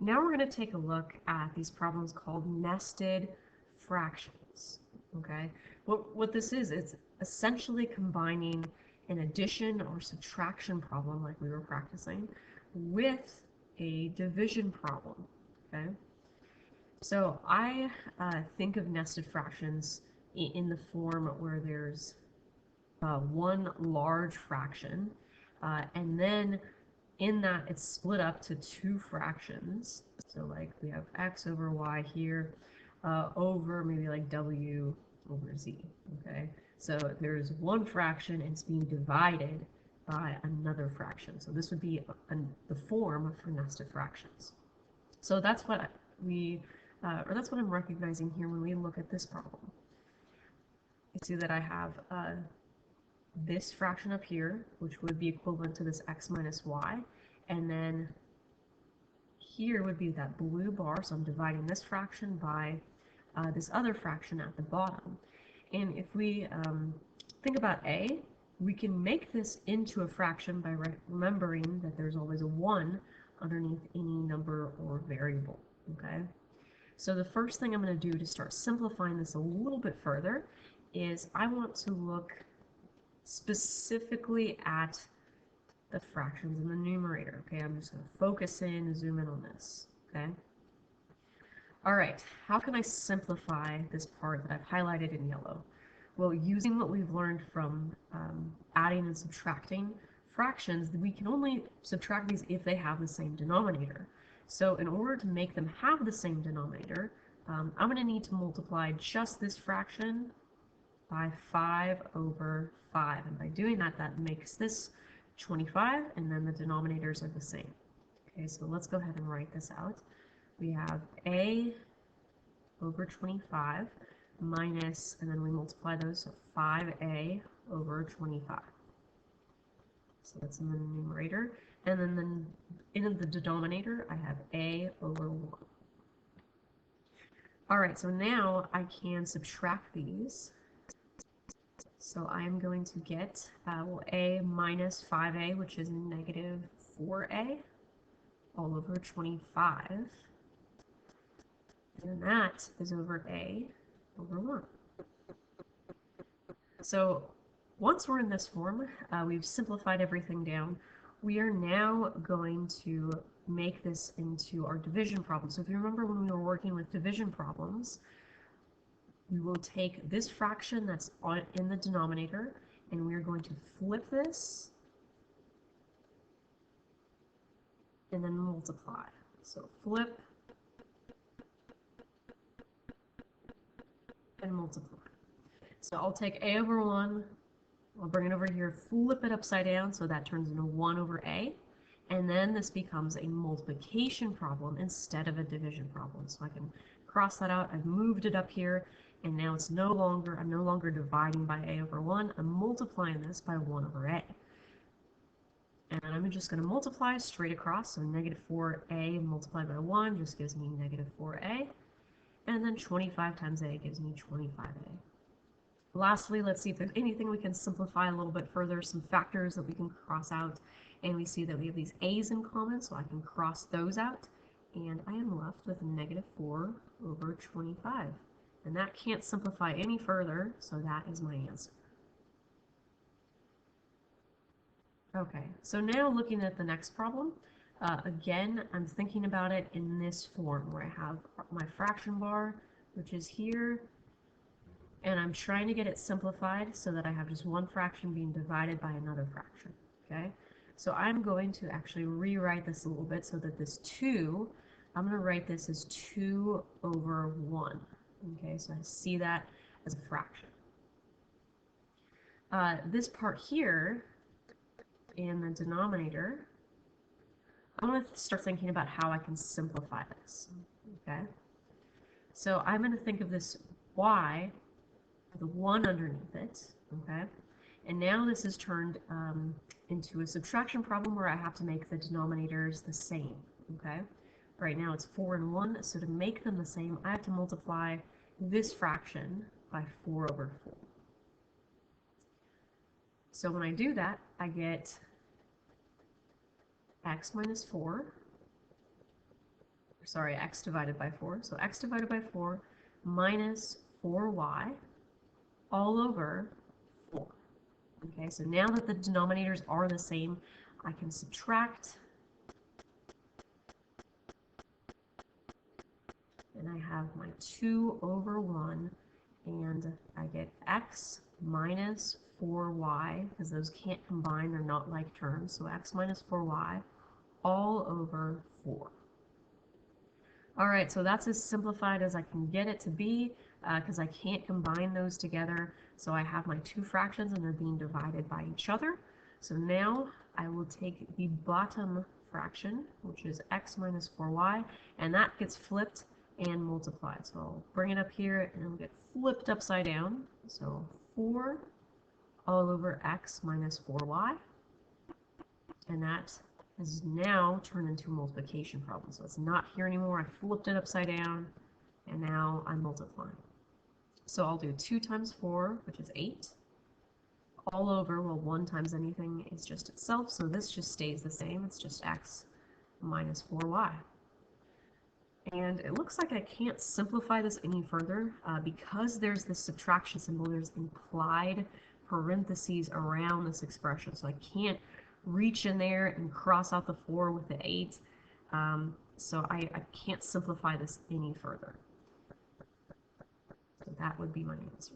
now we're going to take a look at these problems called nested fractions. Okay, what this is, it's essentially combining an addition or subtraction problem like we were practicing with a division problem. Okay, so I think of nested fractions in the form where there's one large fraction, and then in that it's split up to two fractions. So like we have x over y here over maybe like w over z. Okay, so there's one fraction and it's being divided by another fraction. So this would be the form for nested fractions. So that's what that's what I'm recognizing here when we look at this problem. You see that I have this fraction up here, which would be equivalent to this x minus y, and then here would be that blue bar, so I'm dividing this fraction by this other fraction at the bottom. And if we think about a, we can make this into a fraction by remembering that there's always a 1 underneath any number or variable. Okay, so the first thing I'm going to do to start simplifying this a little bit further is I want to look specifically at the fractions in the numerator. Okay, I'm just going to focus in, zoom in on this. Okay. All right, how can I simplify this part that I've highlighted in yellow? Well, using what we've learned from adding and subtracting fractions, we can only subtract these if they have the same denominator. So in order to make them have the same denominator, I'm going to need to multiply just this fraction by 5 over 5. And by doing that, that makes this 25, and then the denominators are the same. Okay, so let's go ahead and write this out. We have a over 25 minus, and then we multiply those, so 5a over 25. So that's in the numerator. And then in the denominator, I have a over 1. All right, so now I can subtract these. So I am going to get a minus 5a, which is negative 4a, all over 25. And that is over a over 1. So once we're in this form, we've simplified everything down. We are now going to make this into our division problem. So if you remember when we were working with division problems, we will take this fraction that's in the denominator, and we are going to flip this and then multiply. So flip and multiply. So I'll take a over 1, I'll bring it over here, flip it upside down, so that turns into 1 over a, and then this becomes a multiplication problem instead of a division problem. So I can cross that out. I've moved it up here, and now it's I'm no longer dividing by a over 1, I'm multiplying this by 1 over a. And I'm just going to multiply straight across, so negative 4a multiplied by 1 just gives me negative 4a, and then 25 times a gives me 25a. Lastly, let's see if there's anything we can simplify a little bit further, some factors that we can cross out, and we see that we have these a's in common, so I can cross those out, and I am left with negative 4 over 25. And that can't simplify any further, so that is my answer. Okay, so now looking at the next problem, again, I'm thinking about it in this form where I have my fraction bar, which is here, and I'm trying to get it simplified so that I have just one fraction being divided by another fraction. Okay, so I'm going to actually rewrite this a little bit so that this 2, I'm going to write this as 2 over 1. Okay, so I see that as a fraction. This part here in the denominator, I'm going to start thinking about how I can simplify this. Okay, so I'm going to think of this y, the 1 underneath it. Okay, and now this is turned into a subtraction problem where I have to make the denominators the same. Okay, right now it's 4 and 1, so to make them the same, I have to multiply this fraction by 4 over 4. So when I do that, I get x minus 4 sorry, x divided by 4. So x divided by 4 minus 4y all over 4. Okay, so now that the denominators are the same, I can subtract, and I have my 2 over 1, and I get x minus 4y, because those can't combine, they're not like terms, so x minus 4y all over 4. All right, so that's as simplified as I can get it to be, because I can't combine those together. So I have my two fractions and they're being divided by each other. So now I will take the bottom fraction, which is x minus 4y, and that gets flipped and multiplied. So I'll bring it up here and it'll get flipped upside down. So 4 all over x minus 4y, and that is now turned into a multiplication problem. So it's not here anymore. I flipped it upside down, and now I'm multiplying. So I'll do 2 times 4, which is 8, all over, well, 1 times anything is just itself, so this just stays the same. It's just x minus 4y. And it looks like I can't simplify this any further because there's this subtraction symbol. There's implied parentheses around this expression, so I can't reach in there and cross out the 4 with the 8. So I can't simplify this any further. So that would be my answer.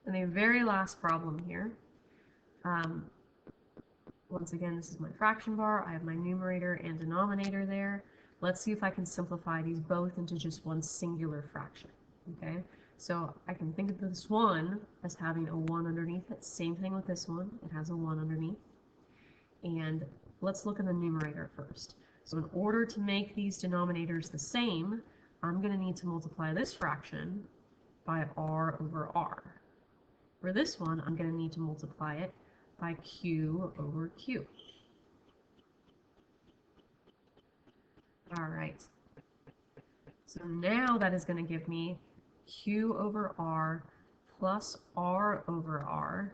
And the very last problem here. Once again, this is my fraction bar. I have my numerator and denominator there. Let's see if I can simplify these both into just one singular fraction. Okay, so I can think of this one as having a 1 underneath it. Same thing with this one. It has a 1 underneath. And let's look at the numerator first. So in order to make these denominators the same, I'm going to need to multiply this fraction by r over r. For this one, I'm going to need to multiply it by q over q. All right. So now that is going to give me q over r plus r over r.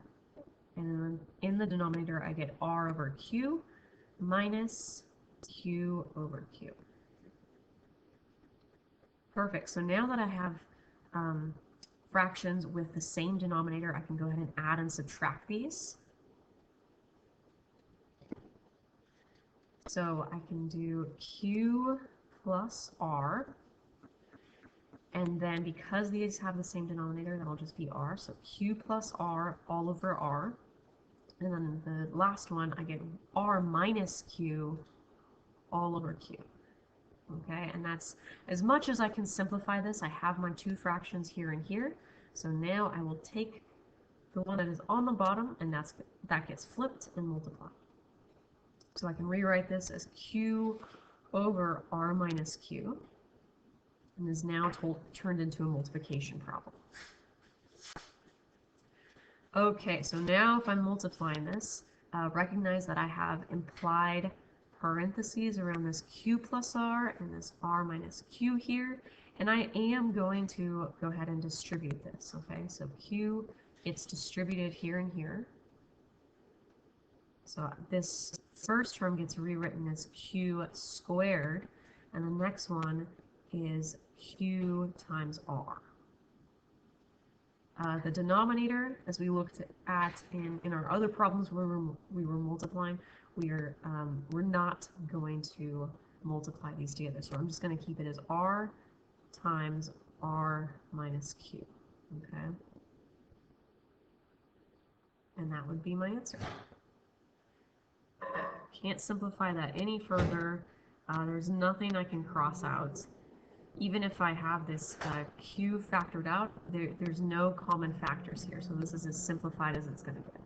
And then in the denominator, I get r over q minus q over q. Perfect. So now that I have fractions with the same denominator, I can go ahead and add and subtract these. So I can do q plus r, and then because these have the same denominator, that'll just be r, so q plus r all over r. And then the last one, I get r minus q all over q. Okay, and that's as much as I can simplify this. I have my two fractions here and here. So now I will take the one that is on the bottom, and that gets flipped and multiplied. So I can rewrite this as q over r minus q, and is now turned into a multiplication problem. Okay, so now if I'm multiplying this, recognize that I have implied parentheses around this q plus r and this r minus q here, and I am going to go ahead and distribute this, okay? So q gets distributed here and here. So this first term gets rewritten as q squared, and the next one is q times r. The denominator, as we looked at in our other problems where we were multiplying, we're not going to multiply these together. So I'm just going to keep it as r times r minus q. Okay? And that would be my answer. Can't simplify that any further. There's nothing I can cross out. Even if I have this q factored out, there's no common factors here. So this is as simplified as it's going to get.